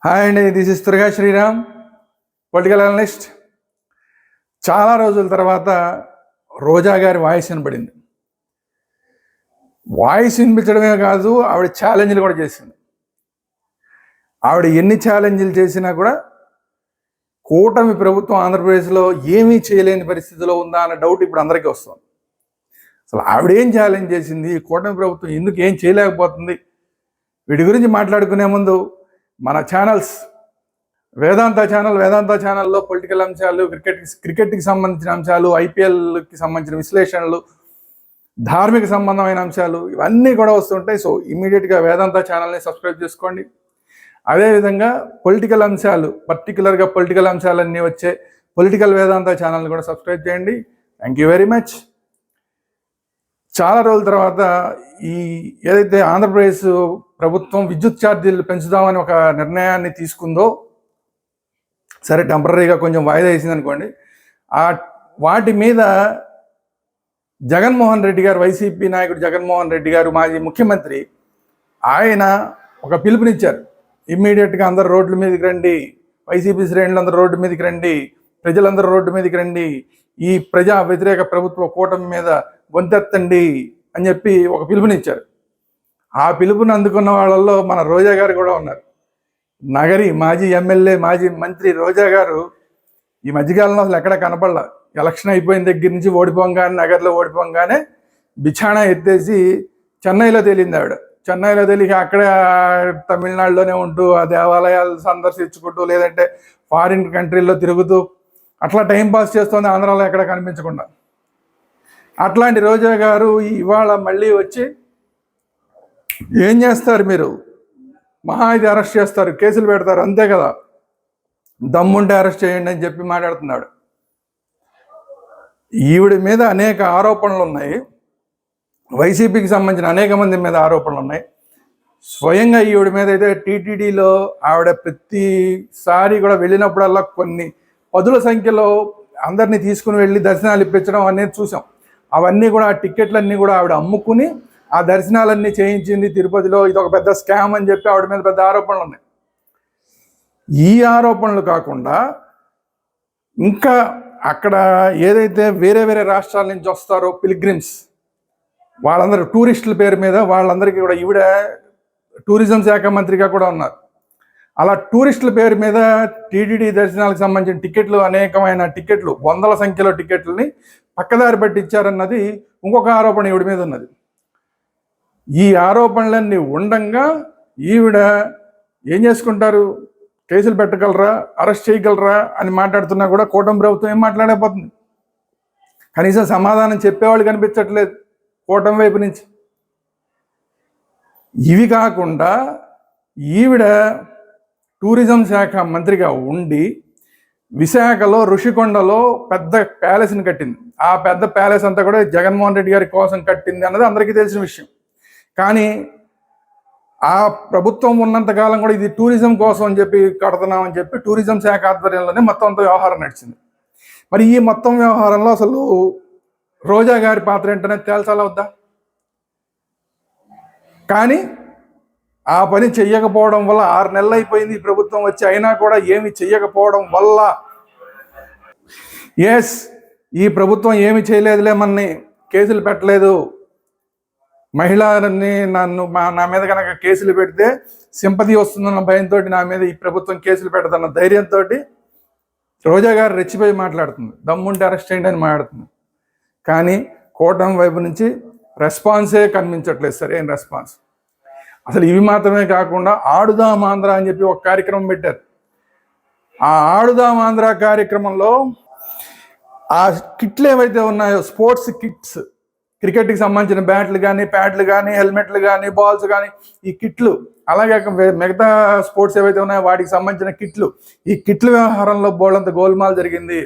Hi అండి, this is Turaga Sriram, political analyst. చాలా రోజుల తర్వాత రోజా గారి వాయిస్ వినపడింది. వాయిస్ వినిపించడమే కాదు, ఆవిడ ఛాలెంజ్లు కూడా చేసింది. ఆవిడ ఎన్ని ఛాలెంజ్లు చేసినా కూడా కూటమి ప్రభుత్వం ఆంధ్రప్రదేశ్లో ఏమీ చేయలేని పరిస్థితిలో ఉందా అన్న డౌట్ ఇప్పుడు అందరికీ వస్తుంది. అసలు ఆవిడ ఏం ఛాలెంజ్ చేసింది, కూటమి ప్రభుత్వం ఎందుకు ఏం చేయలేకపోతుంది? వీటి గురించి మాట్లాడుకునే ముందు మన ఛానల్స్ వేదాంత ఛానల్లో పొలిటికల్ అంశాలు, క్రికెట్కి సంబంధించిన అంశాలు, ఐపీఎల్కి సంబంధించిన విశ్లేషణలు, ధార్మిక సంబంధమైన అంశాలు ఇవన్నీ కూడా వస్తుంటాయి. సో ఇమీడియట్గా వేదాంత ఛానల్ని సబ్స్క్రైబ్ చేసుకోండి. అదేవిధంగా పొలిటికల్ అంశాలు, పర్టికులర్గా పొలిటికల్ అంశాలన్నీ వచ్చే పొలిటికల్ వేదాంత ఛానల్ని కూడా సబ్స్క్రైబ్ చేయండి. Thank you very much. చాలా రోజుల తర్వాత ఏదైతే ఆంధ్రప్రదేశ్ ప్రభుత్వం విద్యుత్ ఛార్జీలు పెంచుదామని ఒక నిర్ణయాన్ని తీసుకుందో, సరే టెంపరీగా కొంచెం వాయిదా వేసింది అనుకోండి, వాటి మీద జగన్మోహన్ రెడ్డి గారు, వైసీపీ నాయకుడు జగన్మోహన్ రెడ్డి గారు, మాజీ ముఖ్యమంత్రి, ఆయన ఒక పిలుపునిచ్చారు. ఇమ్మీడియట్గా అందరు రోడ్ల మీదకి రండి, వైసీపీ శ్రేణులు అందరూ రోడ్డు మీదకి రండి, ప్రజలందరూ రోడ్డు మీదకి రండి, ఈ ప్రజా వ్యతిరేక ప్రభుత్వ కూటమి మీద గొంతెత్తండి అని చెప్పి ఒక పిలుపునిచ్చారు. ఆ పిలుపుని అందుకున్న వాళ్ళల్లో మన రోజా గారు కూడా ఉన్నారు. నగరి మాజీ ఎమ్మెల్యే, మాజీ మంత్రి రోజా గారు ఈ మధ్యకాలంలో అసలు ఎక్కడ కనపడలా. ఎలక్షన్ అయిపోయిన దగ్గర నుంచి ఓడిపోగానే, నగర్లో ఓడిపోగానే బిఛాణా ఎత్తేసి చెన్నైలో తేలింది ఆవిడ. చెన్నైలో తెలియక అక్కడ తమిళనాడులోనే ఉంటూ ఆ దేవాలయాలు సందర్శించుకుంటూ, లేదంటే ఫారిన్ కంట్రీల్లో తిరుగుతూ అట్లా టైంపాస్ చేస్తుంది, ఆంధ్రాలో ఎక్కడ కనిపించకుండా. అట్లాంటి రోజా గారు ఇవాళ మళ్ళీ వచ్చి ఏం చేస్తారు మీరు, మహా ఇది అరెస్ట్ చేస్తారు, కేసులు పెడతారు, అంతే కదా, దమ్ముంటే అరెస్ట్ చేయండి అని చెప్పి మాట్లాడుతున్నాడు. ఈవిడ మీద అనేక ఆరోపణలు ఉన్నాయి, వైసీపీకి సంబంధించిన అనేక మంది మీద ఆరోపణలు ఉన్నాయి. స్వయంగా ఈవిడ మీద అయితే టీటీడీలో ఆవిడ ప్రతిసారి కూడా వెళ్ళినప్పుడల్లా కొన్ని పదుల సంఖ్యలో అందరినీ తీసుకుని వెళ్ళి దర్శనాలు ఇప్పించడం అనేది చూసాం. అవన్నీ కూడా ఆ టిక్కెట్లన్నీ కూడా ఆవిడ అమ్ముకుని ఆ దర్శనాలన్నీ చేయించింది తిరుపతిలో. ఇది ఒక పెద్ద స్కామ్ అని చెప్పి ఆవిడ మీద పెద్ద ఆరోపణలు ఉన్నాయి. ఈ ఆరోపణలు కాకుండా ఇంకా అక్కడ ఏదైతే వేరే వేరే రాష్ట్రాల నుంచి వస్తారో పిల్గ్రిమ్స్, వాళ్ళందరూ టూరిస్టుల పేరు మీద వాళ్ళందరికీ కూడా ఈవిడ టూరిజం శాఖ మంత్రిగా కూడా ఉన్నారు. అలా టూరిస్టుల పేరు మీద టీటీడీ దర్శనాలకు సంబంధించిన టికెట్లు, అనేకమైన టికెట్లు, వందల సంఖ్యలో టికెట్లని పక్కదారి పట్టించారన్నది ఇంకొక ఆరోపణ ఈవిడ మీద ఉన్నది. ఈ ఆరోపణలన్నీ ఉండంగా ఈవిడ ఏం చేసుకుంటారు, కేసులు పెట్టగలరా, అరెస్ట్ చేయగలరా అని మాట్లాడుతున్నా కూడా కూటమి ప్రభుత్వం ఏం మాట్లాడకపోతుంది. కనీసం సమాధానం చెప్పేవాళ్ళు కనిపించట్లేదు కూటమి వైపు నుంచి. ఇవి కాకుండా ఈవిడ టూరిజం శాఖ మంత్రిగా ఉండి విశాఖలో ఋషికొండలో పెద్ద ప్యాలెస్ని కట్టింది. ఆ పెద్ద ప్యాలెస్ అంతా కూడా జగన్మోహన్ రెడ్డి గారి కోసం కట్టింది అన్నది అందరికీ తెలిసిన విషయం. కానీ ఆ ప్రభుత్వం ఉన్నంతకాలం కూడా ఇది టూరిజం కోసం అని చెప్పి కడుతున్నామని చెప్పి టూరిజం శాఖ ఆధ్వర్యంలోనే మొత్తం అంత వ్యవహారం నడిచింది. మరి ఈ మొత్తం వ్యవహారంలో అసలు రోజా గారి పాత్ర ఏంటనే తేల్చాలా వద్దా? కానీ ఆ పని చెయ్యకపోవడం వల్ల 6 నెలలు అయిపోయింది ఈ ప్రభుత్వం వచ్చి, అయినా కూడా ఏమి చెయ్యకపోవడం వల్ల ఈ ప్రభుత్వం ఏమి చేయలేదులే, మనని కేసులు పెట్టలేదు, మహిళలని నా మీద కనుక కేసులు పెడితే సింపతి వస్తుందన్న భయంతో నా మీద ఈ ప్రభుత్వం కేసులు పెడతన్న ధైర్యంతో రోజా గారు రెచ్చిపోయి మాట్లాడుతుంది, దమ్ముంటే అరెస్ట్ చేయండి అని మాట్లాడుతుంది. కానీ కూటమి వైపు నుంచి రెస్పాన్సే కనిపించట్లేదు, సరైన రెస్పాన్స్. అసలు ఇవి మాత్రమే కాకుండా ఆడుదాం ఆంధ్ర అని చెప్పి ఒక కార్యక్రమం పెట్టారు. ఆ ఆడుదాం ఆంధ్ర కార్యక్రమంలో ఆ కిట్లు ఏవైతే ఉన్నాయో, స్పోర్ట్స్ కిట్స్, క్రికెట్కి సంబంధించిన బ్యాట్లు కానీ, ప్యాడ్లు కానీ, హెల్మెట్లు కానీ, బాల్స్ కానీ, ఈ కిట్లు, అలాగే మిగతా స్పోర్ట్స్ ఏవైతే ఉన్నాయో వాటికి సంబంధించిన కిట్లు, ఈ కిట్ల వ్యవహారంలో బోల్డంత గోల్మాల్ జరిగింది.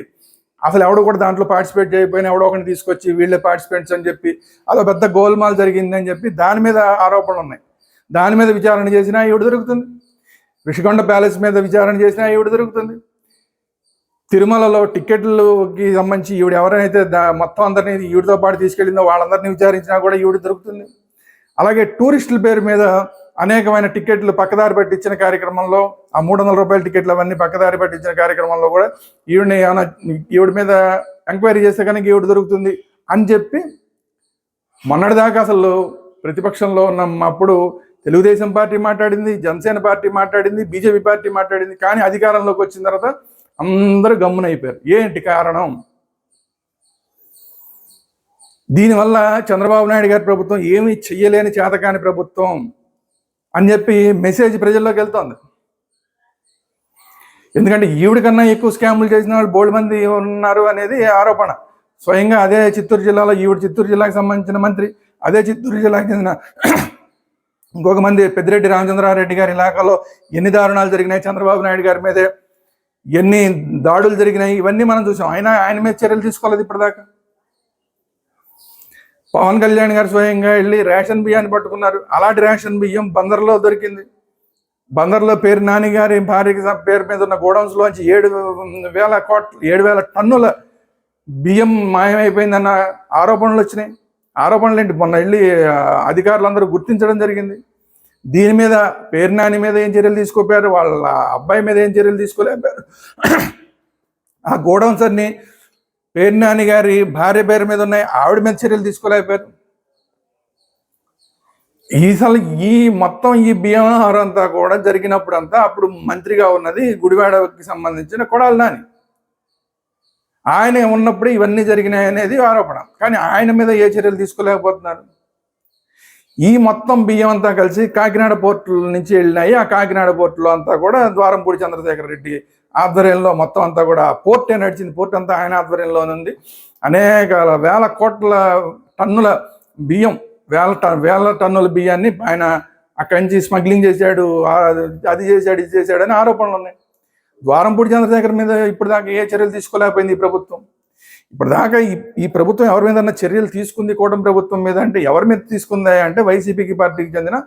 అసలు ఎవడో కూడా దాంట్లో పార్టిసిపేట్ చేయకపోయినా ఎవడో ఒకరిని తీసుకొచ్చి వీళ్ళే పార్టిసిపేట్స్ అని చెప్పి అదో పెద్ద గోల్మాల్ జరిగింది అని చెప్పి దాని మీద ఆరోపణలు ఉన్నాయి. దాని మీద విచారణ చేసినా ఈవిడ దొరుకుతుంది. ఋషికొండ ప్యాలెస్ మీద విచారణ చేసినా ఈవిడ దొరుకుతుంది. తిరుమలలో టికెట్లకి సంబంధించి ఈవిడ ఎవరైతే మొత్తం అందరినీ ఈవిడతో పాటు తీసుకెళ్ళిందో వాళ్ళందరినీ విచారించినా కూడా ఈవిడ దొరుకుతుంది. అలాగే టూరిస్టుల పేరు మీద అనేకమైన టికెట్లు పక్కదారి పట్టించిన కార్యక్రమంలో, ఆ 300 రూపాయల టికెట్లు అవన్నీ పక్కదారి పట్టించిన కార్యక్రమంలో కూడా ఈవిడ మీద ఎంక్వైరీ చేస్తే కనుక ఈవిడ దొరుకుతుంది అని చెప్పి మొన్నటిదాకా అసలు ప్రతిపక్షంలో ఉన్నప్పుడు తెలుగుదేశం పార్టీ మాట్లాడింది, జనసేన పార్టీ మాట్లాడింది, బీజేపీ పార్టీ మాట్లాడింది. కానీ అధికారంలోకి వచ్చిన తర్వాత అందరూ గమ్మునైపోయారు. ఏంటి కారణం? దీనివల్ల చంద్రబాబు నాయుడు గారి ప్రభుత్వం ఏమీ చెయ్యలేని చేతకాని ప్రభుత్వం అని చెప్పి మెసేజ్ ప్రజల్లోకి వెళ్తోంది. ఎందుకంటే ఈవిడ కన్నా ఎక్కువ స్కాములు చేసిన వాళ్ళు బోల్డ్ మంది ఉన్నారు అనేది ఆరోపణ. స్వయంగా అదే చిత్తూరు జిల్లాలో ఈవిడ చిత్తూరు జిల్లాకు సంబంధించిన మంత్రి, అదే చిత్తూరు జిల్లాకు చెందిన ఇంకొక మంది పెద్దిరెడ్డి రామచంద్రారెడ్డి గారి ఇలాకాలో ఎన్ని దారుణాలు జరిగినాయి, చంద్రబాబు నాయుడు గారి మీద ఎన్ని దాడులు జరిగినాయి, ఇవన్నీ మనం చూసాం. ఆయన మీద చర్యలు తీసుకోలేదు ఇప్పటిదాకా. పవన్ కళ్యాణ్ గారు స్వయంగా వెళ్ళి రేషన్ బియ్యాన్ని పట్టుకున్నారు. అలాంటి రేషన్ బియ్యం బందర్లో దొరికింది. బందర్లో పేరు నాని గారి భార్య పేరు మీద ఉన్న గోడౌన్స్లోంచి 7,000 టన్నుల బియ్యం మాయమైపోయిందన్న ఆరోపణలు వచ్చినాయి. ఆరోపణలు ఏంటి? మొన్న వెళ్ళి అధికారులందరూ గుర్తించడం జరిగింది. దీని మీద పేరు నాని మీద ఏం చర్యలు తీసుకోపోయారు, వాళ్ళ అబ్బాయి మీద ఏం చర్యలు తీసుకోలేపారు. ఆ గోడౌన్స్ అన్ని పేరు నాని గారి భార్య పేరు మీద ఉన్నాయి, ఆవిడ మీద చర్యలు తీసుకోలేకపోయారు. అసలు మొత్తం ఈ బియ్యం అంతా కూడా జరిగినప్పుడు అంతా అప్పుడు మంత్రిగా ఉన్నది గుడివాడకి సంబంధించిన కొడాలి నాని. ఆయన ఉన్నప్పుడు ఇవన్నీ జరిగినాయి అనేది ఆరోపణ. కానీ ఆయన మీద ఏ చర్యలు తీసుకోలేకపోతున్నారు. ఈ మొత్తం బియ్యం అంతా కలిసి కాకినాడ పోర్టు నుంచి వెళ్ళినాయి. ఆ కాకినాడ పోర్టులో అంతా కూడా ద్వారంపూడి చంద్రశేఖర్ రెడ్డి ఆధ్వర్యంలో మొత్తం అంతా కూడా పోర్టే నడిచింది. పోర్ట్ అంతా ఆయన ఆధ్వర్యంలోనే ఉంది. అనేక వేల కోట్ల టన్నుల బియ్యం, వేల టన్నుల బియ్యాన్ని ఆయన అక్కడి నుంచి స్మగ్లింగ్ చేశాడు, అది చేశాడు, ఇది చేశాడని ఆరోపణలు ఉన్నాయి. ద్వారంపూడి చంద్రశేఖర్ మీద ఇప్పటిదాకా ఏ చర్యలు తీసుకోలేకపోయింది ఈ ప్రభుత్వం. ఇప్పటిదాకా ఈ ప్రభుత్వం ఎవరి మీద చర్యలు తీసుకుంది కూటమి ప్రభుత్వం మీద అంటే ఎవరి మీద తీసుకుందా అంటే వైసీపీకి పార్టీకి చెందిన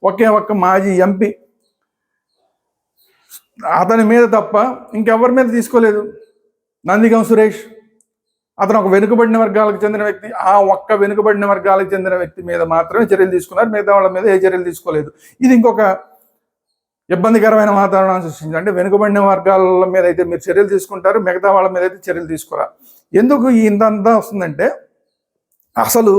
ఒక్క మాజీ ఎంపీ, అతని మీద తప్ప ఇంకెవరి మీద తీసుకోలేదు. నందిగం సురేష్, అతను ఒక వెనుకబడిన వర్గాలకు చెందిన వ్యక్తి. ఆ ఒక్క వెనుకబడిన వర్గాలకు చెందిన వ్యక్తి మీద మాత్రమే చర్యలు తీసుకున్నారు. మిగతా వాళ్ళ మీద ఏ చర్యలు తీసుకోలేదు. ఇది ఇంకొక ఇబ్బందికరమైన వాతావరణం సృష్టించింది. అంటే వెనుకబడిన వర్గాల మీద అయితే మీరు చర్యలు తీసుకుంటారు, మిగతా వాళ్ళ మీద అయితే చర్యలు తీసుకోరా. ఎందుకు ఇంతంతా వస్తుందంటే అసలు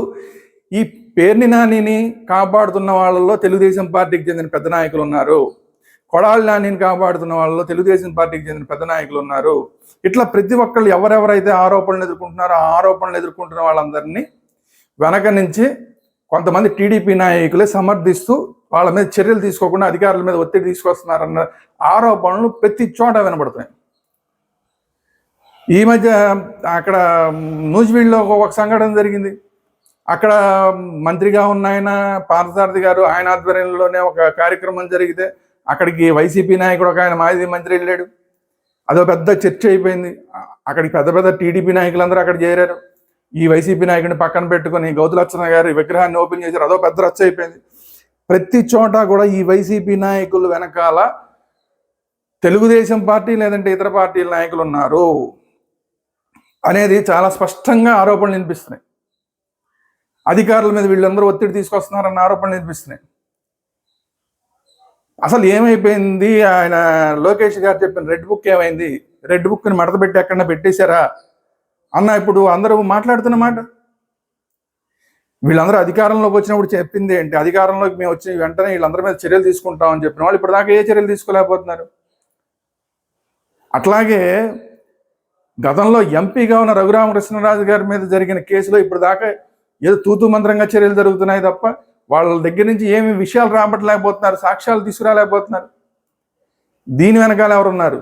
ఈ పేర్ని నానిని కాపాడుతున్న వాళ్ళలో తెలుగుదేశం పార్టీకి చెందిన పెద్ద నాయకులు ఉన్నారు, కొడాలి నానిని కాపాడుతున్న వాళ్ళలో తెలుగుదేశం పార్టీకి చెందిన పెద్ద నాయకులు ఉన్నారు. ఇట్లా ప్రతి ఒక్కళ్ళు ఎవరెవరైతే ఆరోపణలు ఎదుర్కొంటున్నారో ఆ ఆరోపణలు ఎదుర్కొంటున్న వాళ్ళందరినీ వెనక నుంచి కొంతమంది టీడీపీ నాయకులే సమర్థిస్తూ వాళ్ళ మీద చర్యలు తీసుకోకుండా అధికారుల మీద ఒత్తిడి తీసుకొస్తున్నారన్న ఆరోపణలు ప్రతి చోట వినబడుతున్నాయి. ఈ మధ్య అక్కడ నూజివీడులో ఒక సంఘటన జరిగింది. అక్కడ మంత్రిగా ఉన్న ఆయన పార్థసారథి గారు, ఆయన ఆధ్వర్యంలోనే ఒక కార్యక్రమం జరిగితే అక్కడికి వైసీపీ నాయకుడు ఒక ఆయన మాజీ మంత్రి వెళ్ళాడు. అదో పెద్ద చర్చ అయిపోయింది. అక్కడికి పెద్ద టీడీపీ నాయకులందరూ అక్కడ చేరారు. ఈ వైసీపీ నాయకుడిని పక్కన పెట్టుకొని గౌతులచ్చన్న గారి విగ్రహాన్ని ఓపెన్ చేశారు. అదో పెద్ద రచ్చ అయిపోయింది. ప్రతి చోట కూడా ఈ వైసీపీ నాయకులు వెనకాల తెలుగుదేశం పార్టీ లేదంటే ఇతర పార్టీల నాయకులు ఉన్నారు అనేది చాలా స్పష్టంగా ఆరోపణలు వినిపిస్తున్నాయి. అధికారుల మీద వీళ్ళందరూ ఒత్తిడి తీసుకొస్తున్నారన్న ఆరోపణలు వినిపిస్తున్నాయి. అసలు ఏమైపోయింది? ఆయన లోకేష్ గారు చెప్పిన రెడ్ బుక్ ఏమైంది? రెడ్ బుక్ని మడతపెట్టి ఎక్కడన్నా పెట్టేశారా అన్న ఇప్పుడు అందరూ మాట్లాడుతున్న మాట. వీళ్ళందరూ అధికారంలోకి వచ్చినప్పుడు చెప్పింది ఏంటి? అధికారంలోకి మేము వచ్చి వెంటనే వీళ్ళందరి మీద చర్యలు తీసుకుంటామని చెప్పిన వాళ్ళు ఇప్పటిదాకా ఏ చర్యలు తీసుకోలేకపోతున్నారు. అట్లాగే గతంలో ఎంపీగా ఉన్న రఘురామకృష్ణరాజు గారి మీద జరిగిన కేసులో ఇప్పటిదాకా ఏదో తూతూ మంత్రంగా చర్యలు జరుగుతున్నాయి తప్ప వాళ్ళ దగ్గర నుంచి ఏమి విషయాలు రాబట్టలేకపోతున్నారు, సాక్ష్యాలు తీసుకురాలేకపోతున్నారు. దీని వెనకాల ఎవరున్నారు?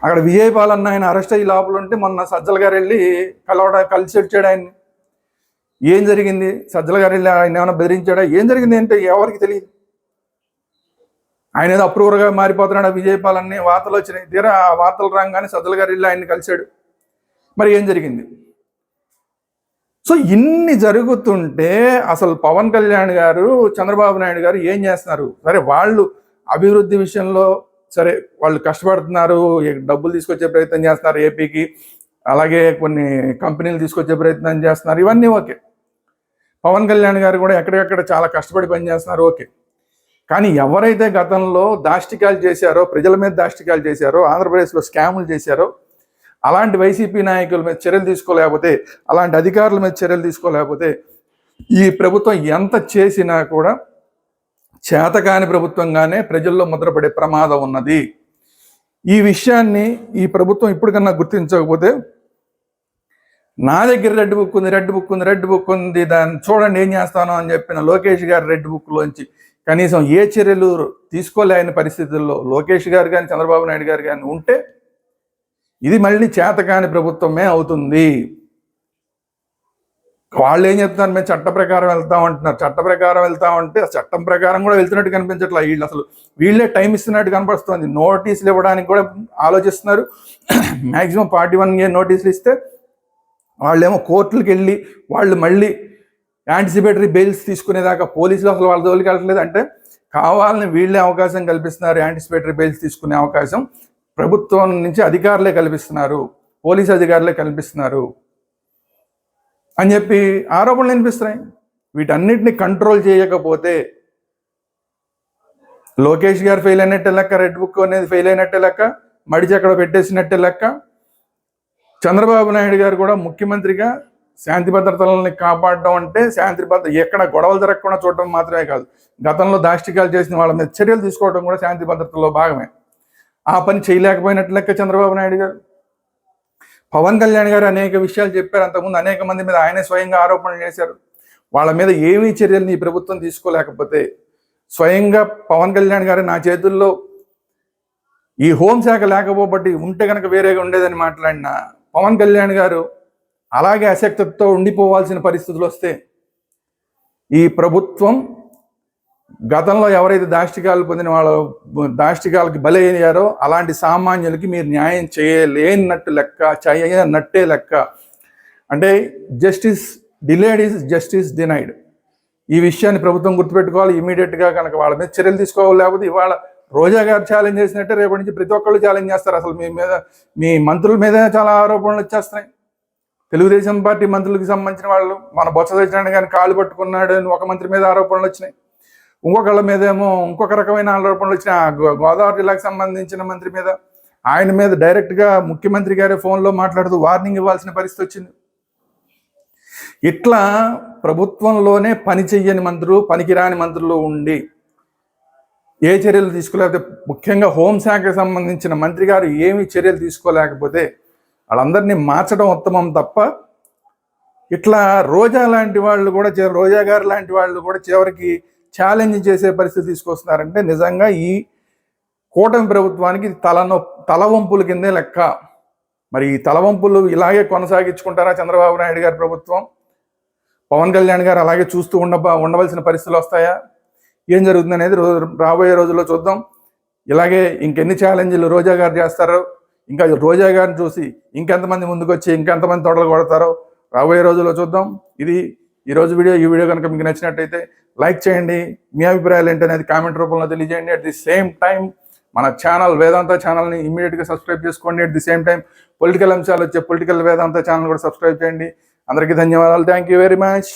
అక్కడ విజయపాల్ అన్న ఆయన అరెస్ట్ అయ్యి లోపల ఉంటే మొన్న సజ్జల గారు వెళ్ళి కలిసి వచ్చాడు ఆయన్ని. ఏం జరిగింది? సజ్జల గారు వెళ్ళి ఆయన ఏమైనా బెదిరించాడా? ఏం జరిగింది అంటే ఎవరికి తెలియదు. ఆయన ఏదో అప్రూవర్గా మారిపోతున్నాడు విజయపాల్ అన్ని వార్తలు వచ్చినాయి. తీరా ఆ వార్తలు రాగానే సజ్జల గారు వెళ్ళి ఆయన్ని కలిశాడు. మరి ఏం జరిగింది? సో ఇన్ని జరుగుతుంటే అసలు పవన్ కళ్యాణ్ గారు, చంద్రబాబు నాయుడు గారు ఏం చేస్తున్నారు? సరే వాళ్ళు అభివృద్ధి విషయంలో సరే వాళ్ళు కష్టపడుతున్నారు, డబ్బులు తీసుకొచ్చే ప్రయత్నం చేస్తున్నారు ఏపీకి, అలాగే కొన్ని కంపెనీలు తీసుకొచ్చే ప్రయత్నం చేస్తున్నారు, ఇవన్నీ ఓకే. పవన్ కళ్యాణ్ గారు కూడా ఎక్కడెక్కడ చాలా కష్టపడి పనిచేస్తున్నారు, ఓకే. కానీ ఎవరైతే గతంలో దాష్టికాలు చేశారో, ప్రజల మీద దాష్టికాలు చేశారో, ఆంధ్రప్రదేశ్లో స్కాములు చేశారో, అలాంటి వైసీపీ నాయకుల మీద చర్యలు తీసుకోలేకపోతే, అలాంటి అధికారుల మీద చర్యలు తీసుకోలేకపోతే ఈ ప్రభుత్వం ఎంత చేసినా కూడా చేతకాని ప్రభుత్వంగానే ప్రజల్లో ముద్రపడే ప్రమాదం ఉన్నది. ఈ విషయాన్ని ఈ ప్రభుత్వం ఇప్పటికన్నా గుర్తించకపోతే, నా దగ్గర రెడ్ బుక్ ఉంది దాన్ని చూడండి ఏం చేస్తాను అని చెప్పిన లోకేష్ గారి రెడ్ బుక్లోంచి కనీసం ఏ చర్యలు తీసుకోలేని పరిస్థితుల్లో లోకేష్ గారు కానీ చంద్రబాబు నాయుడు గారు కానీ ఉంటే ఇది మళ్ళీ చేతకాని ప్రభుత్వమే అవుతుంది. వాళ్ళు ఏం చెప్తున్నారు, మేము చట్ట ప్రకారం వెళ్తామంటున్నారు. చట్ట ప్రకారం వెళ్తామంటే చట్టం ప్రకారం కూడా వెళ్తున్నట్టు కనిపించట్లేదు. వీళ్ళే టైం ఇస్తున్నట్టు కనపడుతుంది. నోటీసులు ఇవ్వడానికి కూడా ఆలోచిస్తున్నారు. మ్యాక్సిమం 41A నోటీసులు ఇస్తే వాళ్ళేమో కోర్టులకు వెళ్ళి వాళ్ళు మళ్ళీ యాంటిసిపేటరీ బెయిల్స్ తీసుకునేదాకా పోలీసులు అసలు వాళ్ళ జోలికి వెళ్ళట్లేదు. అంటే కావాలని వీళ్ళే అవకాశం కల్పిస్తున్నారు. యాంటిసిపేటరీ బెయిల్స్ తీసుకునే అవకాశం ప్రభుత్వం నుంచి అధికారులే కల్పిస్తున్నారు, పోలీసు అధికారులే కల్పిస్తున్నారు అని చెప్పి ఆరోపణలు వినిపిస్తున్నాయి. వీటన్నిటిని కంట్రోల్ చేయకపోతే లోకేష్ గారు ఫెయిల్ అయినట్టే లెక్క, రెడ్ బుక్ అనేది ఫెయిల్ అయినట్టే లెక్క, మడిచి అక్కడ పెట్టేసినట్టే లెక్క. చంద్రబాబు నాయుడు గారు కూడా ముఖ్యమంత్రిగా శాంతి భద్రతలని కాపాడడం అంటే శాంతి భద్రత ఎక్కడ గొడవలు జరగకుండా చూడటం మాత్రమే కాదు, గతంలో దాష్టికాలు చేసిన వాళ్ళ మీద చర్యలు తీసుకోవడం కూడా శాంతి భద్రతలో భాగమే. ఆ పని చేయలేకపోయినట్టు లెక్క చంద్రబాబు నాయుడు గారు. పవన్ కళ్యాణ్ గారు అనేక విషయాలు చెప్పారు. అంతకుముందు అనేక మంది మీద ఆయనే స్వయంగా ఆరోపణలు చేశారు. వాళ్ళ మీద ఏమీ చర్యలు ఈ ప్రభుత్వం తీసుకోలేకపోతే స్వయంగా పవన్ కళ్యాణ్ గారు నా చేతుల్లో ఈ హోంశాఖ లేకపోబట్టి ఉంటే కనుక వేరేగా ఉండేదని మాట్లాడిన పవన్ కళ్యాణ్ గారు అలాగే అశక్తతో ఉండిపోవాల్సిన పరిస్థితులు వస్తే ఈ ప్రభుత్వం గతంలో ఎవరైతే దాష్టికాలు పొందిన వాళ్ళు దాష్టికాలకి బలయ్యారో అలాంటి సామాన్యులకి మీరు న్యాయం చేయలేనట్టు లెక్క, చేయనట్టే లెక్క. అంటే justice delayed is justice denied. ఈ విషయాన్ని ప్రభుత్వం గుర్తుపెట్టుకోవాలి. ఇమీడియట్గా కనుక వాళ్ళ మీద చర్యలు తీసుకోవాలి. లేకపోతే ఇవాళ రోజా గారు ఛాలెంజ్ చేసినట్టే రేపటి నుంచి ప్రతి ఒక్కళ్ళు ఛాలెంజ్ చేస్తారు. అసలు మీ మంత్రుల మీద చాలా ఆరోపణలు వచ్చేస్తున్నాయి. తెలుగుదేశం పార్టీ మంత్రులకు సంబంధించిన వాళ్ళు, మన బొత్స సత్యనారాయణ గారిని కాళ్ళు పట్టుకున్నాడు అని ఒక మంత్రి మీద ఆరోపణలు వచ్చినాయి. ఇంకొకళ్ళ మీద ఏమో ఇంకొక రకమైన ఆరోపణలు వచ్చినాయి. గోదావరి జిల్లాకు సంబంధించిన మంత్రి మీద, ఆయన మీద డైరెక్ట్గా ముఖ్యమంత్రి గారే ఫోన్లో మాట్లాడుతూ వార్నింగ్ ఇవ్వాల్సిన పరిస్థితి వచ్చింది. ఇట్లా ప్రభుత్వంలోనే పని చెయ్యని మంత్రులు, పనికిరాని మంత్రులు ఉండి ఏ చర్యలు తీసుకోలేకపోతే, ముఖ్యంగా హోంశాఖకు సంబంధించిన మంత్రి గారు ఏమి చర్యలు తీసుకోలేకపోతే వాళ్ళందరినీ మార్చడం ఉత్తమం తప్ప ఇట్లా రోజా లాంటి వాళ్ళు కూడా, రోజా గారు లాంటి వాళ్ళు కూడా చివరికి ఛాలెంజ్ చేసే పరిస్థితి తీసుకొస్తున్నారంటే నిజంగా ఈ కూటమి ప్రభుత్వానికి తలవంపుల కిందే లెక్క. మరి ఈ తలవంపులు ఇలాగే కొనసాగించుకుంటారా చంద్రబాబు నాయుడు గారి ప్రభుత్వం? పవన్ కళ్యాణ్ గారు అలాగే చూస్తూ ఉండవలసిన పరిస్థితులు వస్తాయా? ఏం జరుగుతుంది అనేది రాబోయే రోజుల్లో చూద్దాం. ఇలాగే ఇంకెన్ని ఛాలెంజ్లు రోజా గారు చేస్తారో, ఇంకా రోజా గారిని చూసి ఇంకెంతమంది ముందుకు వచ్చి ఇంకెంతమంది తొడలు కొడతారో రాబోయే రోజుల్లో చూద్దాం. ఇది ఈరోజు వీడియో. ఈ వీడియో కనుక మీకు నచ్చినట్టయితే లైక్ చేయండి. మీ అభిప్రాయాలు ఏంటనేది కామెంట్ రూపంలో తెలియజేయండి. అట్ ది సేమ్ టైం మన ఛానల్ వేదాంత ఛానల్ని ఇమ్మీడియట్గా సబ్స్క్రైబ్ చేసుకోండి. At the same time political అంశాలు వచ్చే పొలిటికల్ వేదాంత ఛానల్ కూడా సబ్స్క్రైబ్ చేయండి. అందరికీ ధన్యవాదాలు. Thank you very much.